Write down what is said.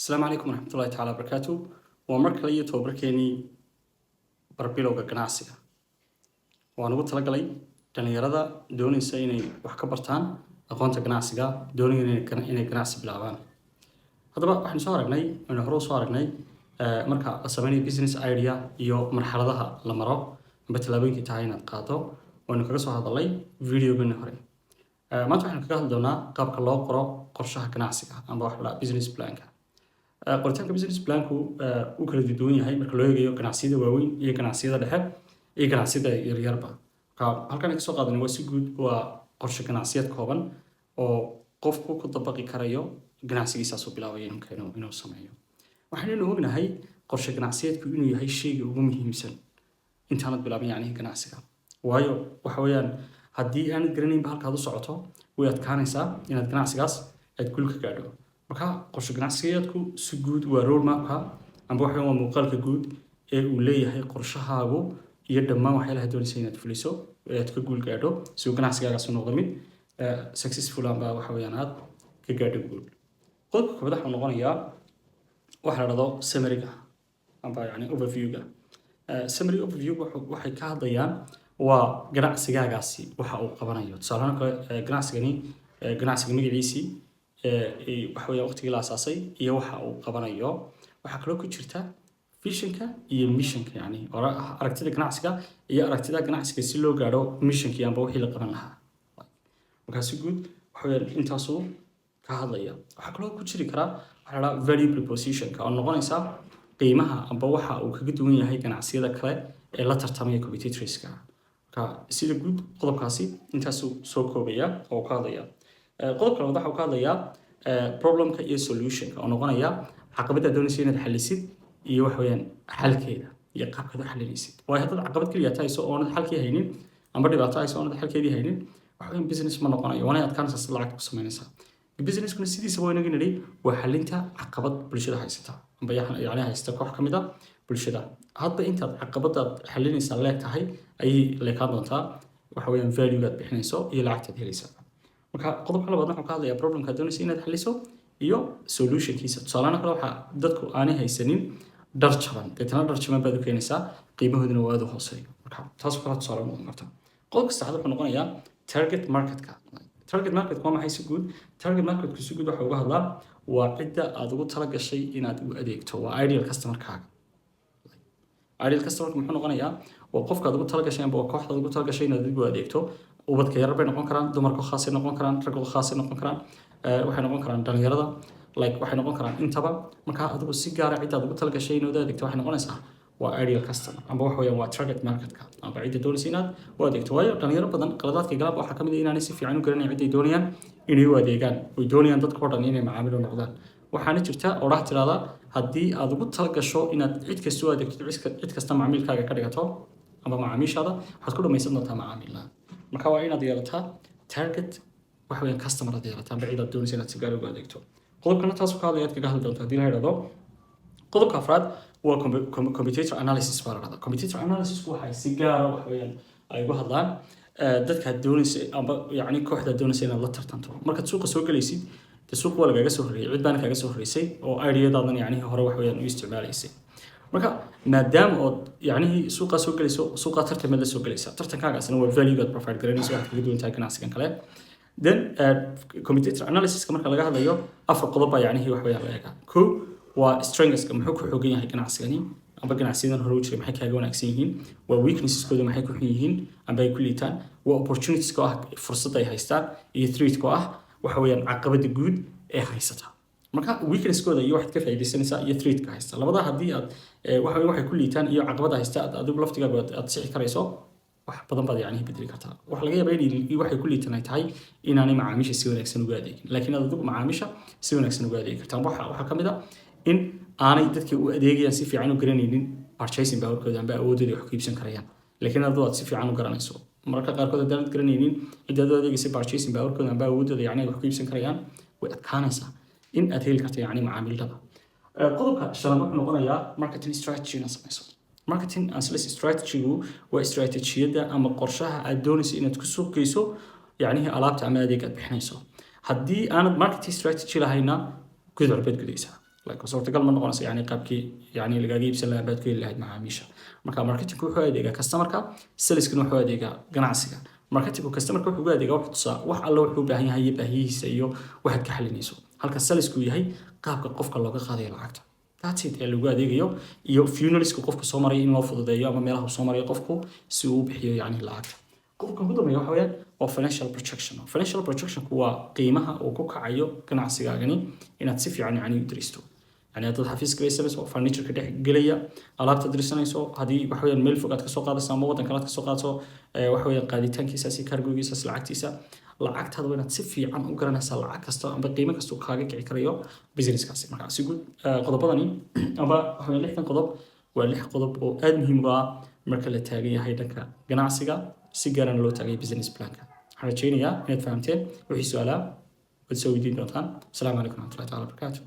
السلام عليكم ورحمة الله تعالى وبركاته ومركل iyo tobarkeeni barbilowga ganacsiga waan ugu talagalay dhalinyarada doonaysa inay wax ka bartaan aqoonta ganacsiga doonayna inay ganacsi bilaabaan hadaba waxaan soo aragnay marka la sameeyo business idea iyo marxaladaha la maro ama talaabooyinka tahay inaad qaado waan kaga soo hadalay videogan hore maanta waxaan kaga hadli doonaa qaabka loo qoro qorshaha ganacsiga ama wax la business plan-ka qoritaanka business plan-ku uu kala duwan yahay marka loo eegayo ganacsiyada waaweyn iyo ganacsiyada dhexe iyo ganacsiyada yaryarba halkan ka soo qaadanay waa si guud waa qorshe ganacsiyad kooban oo qofku ku dabaqi karayo ganacsigiisa soo bilaabay inuu sameeyo waxaan ognahay qorshe ganacsiyadku inuu yahay shayga ugu muhiimsan intaanad bilaabin yacni ganacsiga waayo waxa weeyaan haddii aanad garanaynba halkaad u socoto way adkaanaysaa inaad ganacsigaas aad guul ka gaadho marka qorshe ganacsiyadku si guud waa roadmap-ka amba waxa waa muuqaalka guud ee uu leeyahay qorshahaagu iyo dhammaan waxyaalaha doonaysa inaad fuliso aad ka guul gaadho si uu ganacsigaagaas u noqdo mid successful amba waxa weeyaan aad ka gaadho guul qodobka koowaad wuxuu noqonayaa waxa la dhahdo summary-ga amba yacni overview-ga summary overview waxay ka hadlayaan waa ganacsigaagaasi waxa uu qabanayo tusaale ahaan ganacsiga magaciisii waxa weeyaan waqtigii la asaasay iyo waxa uu qabanayo waxa kaloo ku jirta visionka iyo missionka yani aragtida ganacsiga iyo aragtida ganacsiga si loo gaadho missionka amba wixii la qaban lahaa marka si guud waxa weeyaan intaasuu ka hadlaya waxa kaloo ku jiri kara waxa la value proposition-ka oo noqonaysa qiimaha amba waxa uu kaga duwan yahay ganacsiyada kale ee la tartamaya competitors-ka marka sida guud qodobkaasi intaasuu soo koobaya oo ka hadlaya qodobka labaad waxa uu ka hadlayaa problemka iyo solution-ka oo noqonaya caqabada doonaysa inaad xalisid iyo wax weeyaan xalkeeda iyo qaabka aad xalinaysid waayo haddaad caqabad kaliya tahayso oonad xalkii haynin amba dhibaato hayso oonad xalkeedii haynin wax weeyaan business ma noqonayo waana adkaanaysaa sida lacag ku samaynaysaa businesskuna sidiisaba waa inaga nidhi waa xalinta caqabad bulshada haysata amba yacni haysta koox ka mid a bulshada hadba intaad caqabadaad xalinaysaa leeg tahay ayay leekaan doontaa waxa weeyaan value-gaad bixinayso iyo lacagtaad helaysaa marka qodobka labaad wuxuu ka hadlayaa problemka doonaysa inaad xaliso iyo solution-kiisa tusaalahaan kale waxa dadku aanay haysanin dhar jaban deetana dhar jaban baad u keenaysaa qiimahooduna waa aad u hooseeyo marka taas kala tusaale noqon karta qodobka saddexaad wuxuu noqonayaa target market-ka waa maxay si guud target market-ku si guud waxa uga hadlaa waa cidda aad ugu tala gashay inaad u adeegto waa ideal customer-kaaga ideal customer muxuu noqonayaa waa qofka aad ugu tala gashay amba waa kooxda aad ugu tala gashay inaad u adeegto ubadka yar bay noqon karaan dumarka khaasay noqon karaan ragga khaasay noqon karaan waxay noqon karaan dhalinyarada waxay noqon karaan intaba marka adigu si gaar ah cidda ugu talgashay inaad adeegto waxay noqonaysaa waa ideal customer amba waxa weeyaan waa target market-ka amba cidda doonaysa inaad u adeegto waayo dhalinyaro badan qaladaadka galab waxaa ka mid ah inaanay si fiican u garanayn cidday doonayaan inay u adeegaan way doonayaan dadka oo dhan inay macaamiil u noqdaan waxaana jirta odhaah tirahda haddii aad ugu talgasho inaad cid kasta u adeegto cid kasta macaamiilkaaga ka dhigato amba macaamiishaada waxaad ku dhamaysan doontaa macaamiilada marka waa inaad yeelataa target waxa weeyaan customer aad yeelataa amba cid aad doonaysa inaad si gaar ugu adeegto qodobkana taas ku hadlayaad kaga hadli doonto haddii la yidhahdo qodobka afraad waa competitor analysis baa la dhahdaa competitor analysis waxay si gaara waxa weeyaan ay uga hadlaan dadka doonaysa amba yacni kooxda doonaysa inaad la tartanto markaad suuqa soo galaysid dee suuq waa lagaaga soo horreeyay cid baana kaaga soo horreysay oo ideyadaadan yacni hore wax weeyaan u isticmaalaysay marka maadaama ood yacnihii suuqaa soo gelayso suuqaa tartamaad la soo gelaysa tartankaagaasna waa value-gaad provide garanayso waxaad kaga duwan tahay ganacsigan kale then competitor analysis-ka marka laga hadlayo afar qodob baa yacnihii wax weeyaan la eegaa kow waa strengths-ka muxuu ku xoogan yahay ganacsigani amba ganacsiyadan hore u jiray maxay kaaga wanaagsan yihiin waa weaknesses-kooda maxay ku xun yihiin amba ay ku liitaan waa opportunities-ka ah fursad ay haystaan iyo threat-ka ah waxa weeyaan caqabada guud ee haysata marka weaknesskooda iyo waxaad ka faa'iidaysanaysaa iyo threat-ka haysta labada haddii aad waxay ku liitaan iyo caqabada haysta adigu laftigaaga aad sixi karayso wax badan baad yacni bedeli kartaa waxa laga yaabaa in waxay ku liitan ay tahay inaanay macaamiisha si wanaagsan uga adeegin laakiin aad adigu macaamiisha si wanaagsan uga adeegi kartaa waxaa ka mid ah in aanay dadka u adeegayaan si fiican u garanaynin purchasing powerkooda amba awoodooda wax ku iibsan karayaan laakiin adigu aad si fiican u garanayso mararka qaarkood haddaanad garanaynin cidda aad u adeegaysa purchasing powerkooda amba awoodooda yacni wax ku iibsan karayaan way adkaanaysaa in aad heli karto yacni macaamiildada qodobka shanaad wuxuu noqonayaa marketing strategy inaad samayso marketing and sales strategy-gu waa istiraatiijiyadda ama qorshaha aad doonayso inaad ku suuq geyso yacnihii alaabta ama adeeg aad bixinayso haddii aanad marketing strategy lahayna gudcur baad gudaysaa like suurtagal ma noqonayso yani qaabkii yani lagaaga iibsan lahaa baad ku heli lahayd macaamiisha marka marketingku wuxuu adeegaa customerka saleskuna wuxuu adeegaa ganacsiga marketingku customerka wuxuu adeegaa wuxuu tusaa wax alla wuxuu u baahan yahay iyo baahiyihiisa iyo waxaad ka xalinayso halka salesku yahay qaabka qofka looga qaadayo lacagta that's it ee lagu adeegayo iyo funnelska qofka soo maraya in loo fududeeyo ama meelaha uu soo marayo qofku si uu u bixiyo yani lacagta qofka ugu dambeeya waxa weeyaan oo financial projectionku waa qiimaha uu ku kacayo ganacsigaagani inaad si fiican yani u diristo yani haddaad xafiiska haysanayso furnitureka dhex gelaya alaabta dirisanayso haddii waxa weeyaan meel fog aad kasoo qaadayso ama waddan kale aad kasoo qaadso waxa weeyaan qaaditaankiisaas iyo cargogiisaas lacagtaada waa inaad si fiican u garanaysaa lacag kasta amba qiimo kasta uu kaaga kici karayo businesskaasi marka si guud qodobadani amba waxa weeyaan 6 qodob waa 6 qodob oo aad muhiim u ah marka la taagan yahay dhanka ganacsiga si gaarana loo taagay business planka waxaan rajeynayaa inaad fahamteen wixii su'aalaha waad soo weydiin doontaan asalaamu calaykum waraxmatullahi taala wabarakaatu